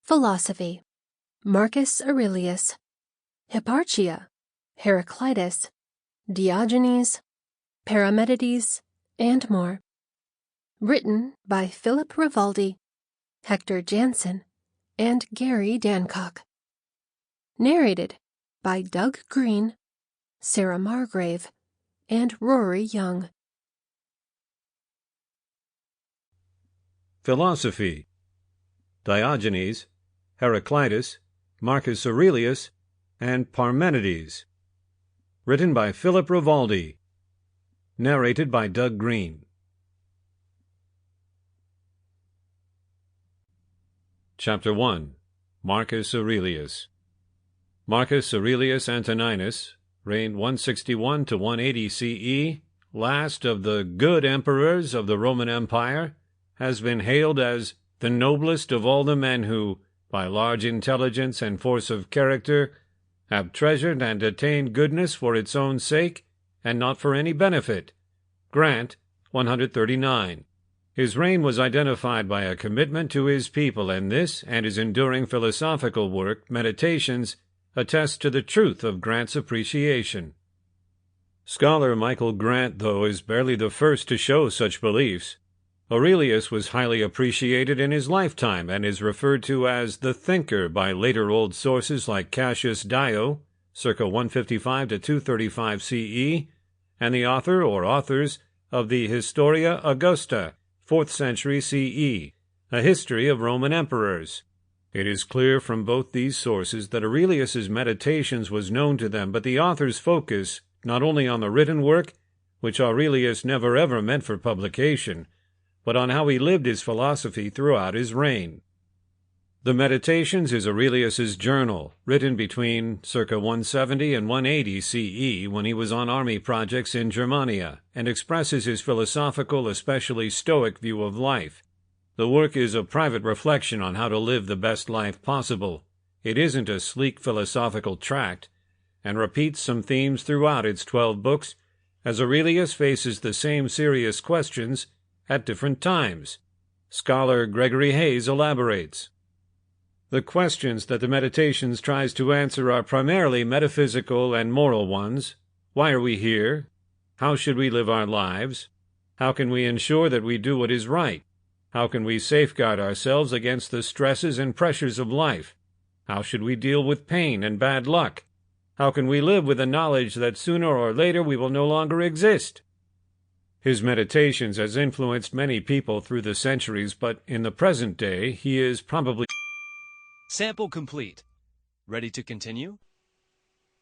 Philosophy. Marcus Aurelius. Hipparchia. Heraclitus. Diogenes. Parmenides, and more. Written by Philip Rivaldi, Hector Jansen, and Gary Dankock. Narrated by Doug Greene, Sarah Margrave, and Rory Young. Philosophy. Diogenes, Heraclitus, Marcus Aurelius, and Parmenides. Written by Philip Rivaldi. Narrated by Doug Greene. Chapter 1. Marcus Aurelius. Marcus Aurelius Antoninus reigned 161 to 180 CE, last of the good emperors of the Roman Empire, has been hailed as the noblest of all the men who, by large intelligence and force of character, have treasured and attained goodness for its own sake, and not for any benefit. Grant, 139. His reign was identified by a commitment to his people, and this, and his enduring philosophical work, Meditations, attest to the truth of Grant's appreciation. Scholar Michael Grant, though, is barely the first to show such beliefs. Aurelius was highly appreciated in his lifetime, and is referred to as the thinker by later old sources like Cassius Dio, circa 155 to 235 CE, and the author or authors of the Historia Augusta, 4th century CE, a history of Roman emperors. It is clear from both these sources that Aurelius's Meditations was known to them, but the authors focus not only on the written work, which Aurelius never ever meant for publication, but on how he lived his philosophy throughout his reign. The Meditations is Aurelius's journal, written between circa 170 and 180 CE when he was on army projects in Germania, and expresses his philosophical, especially stoic, view of life. The work is a private reflection on how to live the best life possible. It isn't a sleek philosophical tract, and repeats some themes throughout its 12 books, as Aurelius faces the same serious questions at different times. Scholar Gregory Hayes elaborates. The questions that the Meditations tries to answer are primarily metaphysical and moral ones. Why are we here? How should we live our lives? How can we ensure that we do what is right? How can we safeguard ourselves against the stresses and pressures of life? How should we deal with pain and bad luck? How can we live with the knowledge that sooner or later we will no longer exist? His Meditations has influenced many people through the centuries, but in the present day he is probably... Sample complete. Ready to continue?